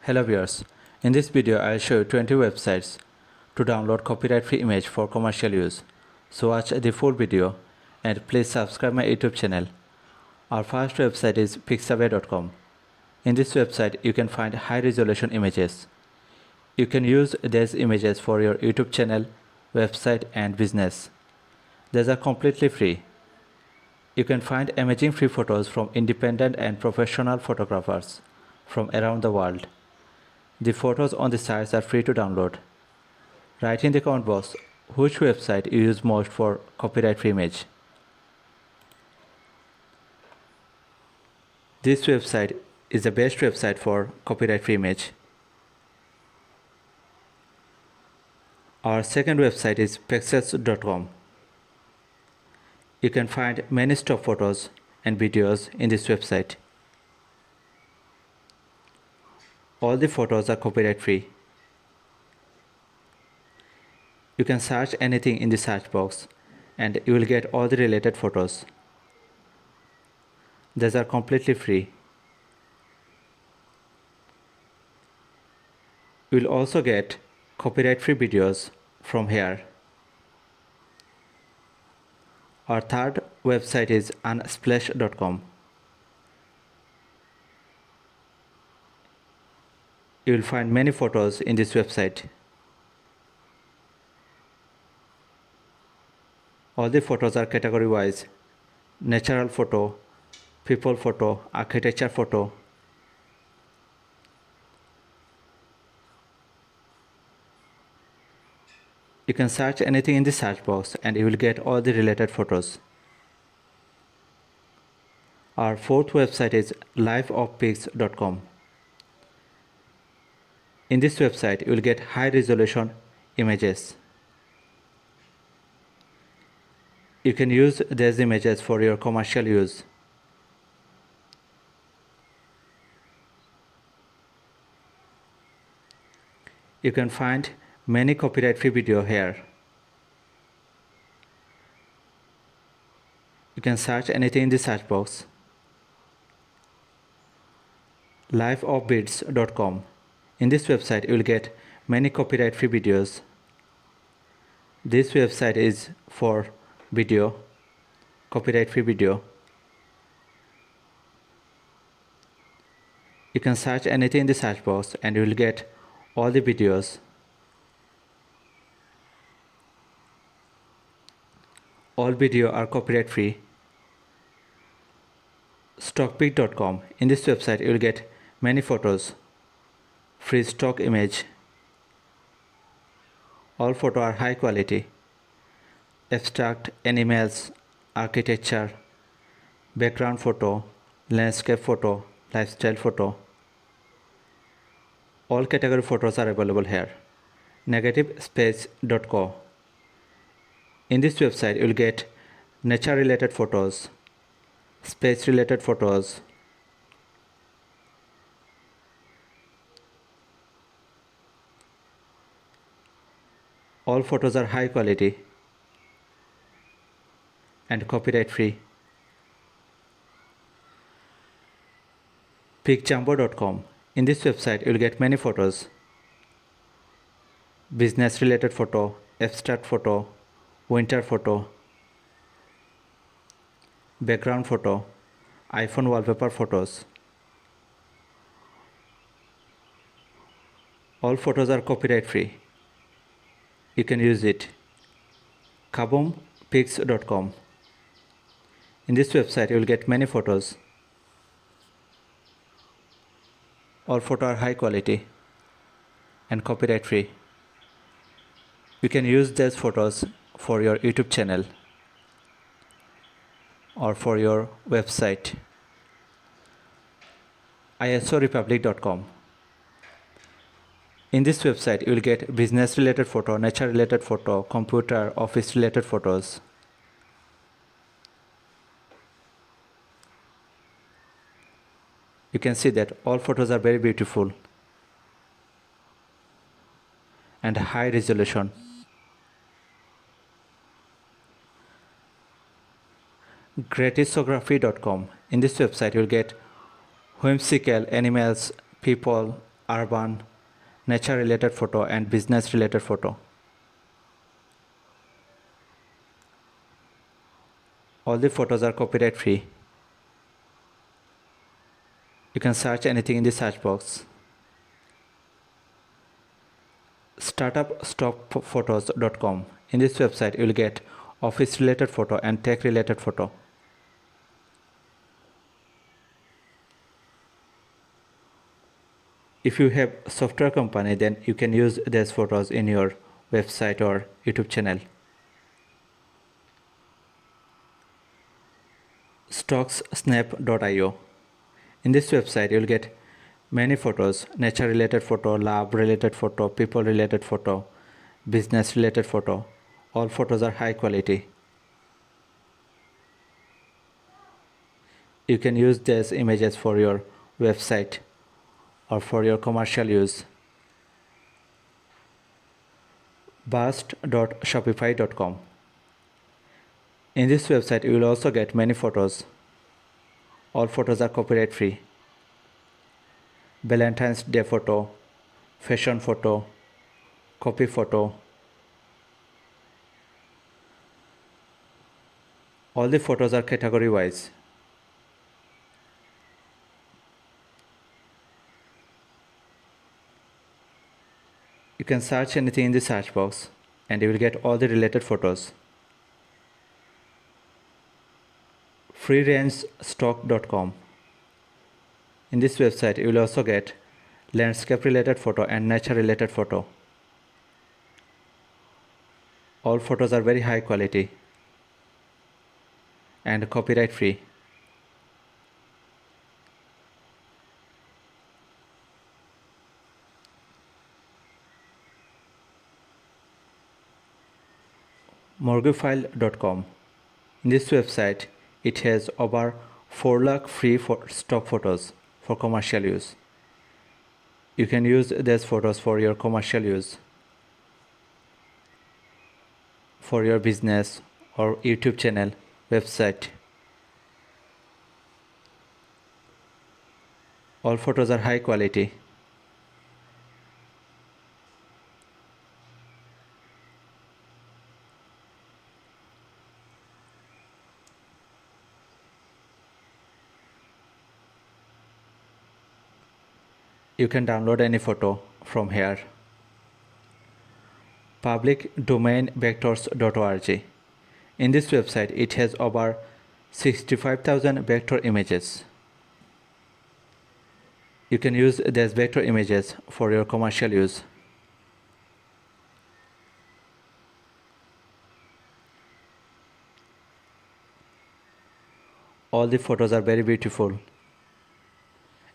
Hello viewers, in this video I will show you 20 websites to download copyright free image for commercial use. So watch the full video and please subscribe my YouTube channel. Our first website is pixabay.com. In this website you can find high resolution images. You can use these images for your YouTube channel, website and business. These are completely free. You can find amazing free photos from independent and professional photographers from around the world. The photos on the sites are free to download. Write in the comment box which website you use most for copyright free image. This website is the best website for copyright free image. Our second website is pexascom. You can find many stock photos and videos in this website. All the photos are copyright free. You can search anything in the search box and you will get all the related photos. These are completely free. You will also get copyright free videos from here. Our third website is unsplashcom. You will find many photos in this website. All the photos are category wise: natural photo, people photo, architecture photo. You can search anything in the search box and you will get all the related photos. Our fourth website is lifeoffpix.com. In this website, you will get high resolution images. You can use these images for your commercial use. You can find many copyright free videos here. You can search anything in the search box. Liveopbids.com. In this website you will get many copyright free videos. This website is for video, copyright free video. You can search anything in the search box and you will get all the videos. All videos are copyright free. stockpitcom. In this website you will get many photos, free stock image. All photos are high quality. Abstract, animals, architecture, background photo, landscape photo, lifestyle photo. All category photos are available here. negativespacecom. In this website you will get nature related photos, space related photos. All photos are high quality and copyright free. pickjumbocom. In this website you will get many photos, business related photo, abstract photo, winter photo, background photo, iPhone wallpaper photos. All photos are copyright free. You can use it. kabumpixcom. In this website you will get many photos. All photos are high quality and copyright free. You can use these photos for your YouTube channel or for your website. irepubliccom. In this website you will get business related photo, nature related photo, computer, office related photos. You can see that all photos are very beautiful and high resolution. gisographycom. In this website you will get whimsical animals, people, urban, nature related photo and business related photo. All the photos are copyright free. You can search anything in the search box. startupstop.com. In this website you will get office related photo and tech related photo. If you have software company, then you can use these photos in your website or YouTube channel. stockssnap.io. In this website you will get many photos: nature related photo, lab related photo, people related photo, business related photo. All photos are high quality. You can use these images for your website or for your commercial use. bustshopifycom. In this website you will also get many photos. All photos are copyright free. Valentine's Day photo, fashion photo, copy photo. All the photos are category wise. You can search anything in the search box and you will get all the related photos. freerangestockcom. In this website you will also get landscape related photo and nature related photo. All photos are very high quality and copyright free. morguefilecom. In this website it has over 4 lakh free stock photos for commercial use. You can use these photos for your commercial use, for your business or YouTube channel, website. All photos are high quality. You can download any photo from here. Public domain vectors.org. In this website it has over 65,000 vector images. You can use these vector images for your commercial use. All the photos are very beautiful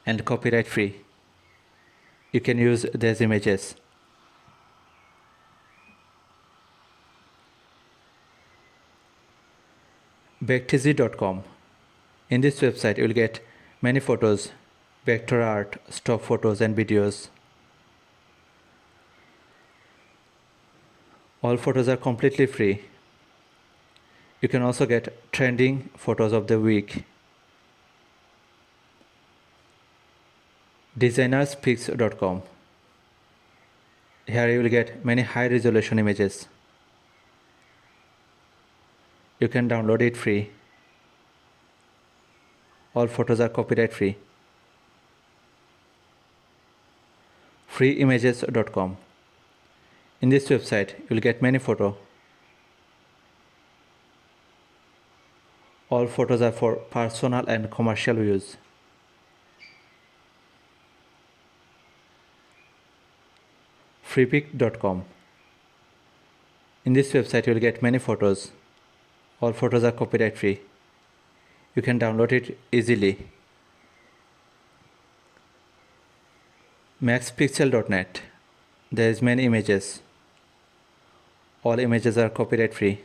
and copyright free. You can use these images. backteasy.com. In this website you will get many photos, vector art, stock photos and videos. All photos are completely free. You can also get trending photos of the week. designerspix.com. Here you will get many high resolution images. You can download it free. All photos are copyright free. freeimages.com. In this website you will get many photos. All photos are for personal and commercial use. freepikcom. In this website you will get many photos. All photos are copyright free. You can download it easily. maxpixel.net. There is many images. All images are copyright free.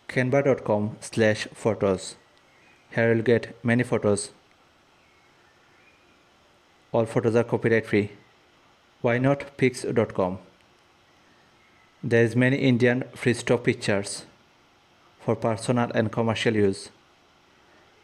canva.com/photos. Here you will get many photos. All photos are copyright free. whynotpix.com. There is many Indian free stock pictures for personal and commercial use.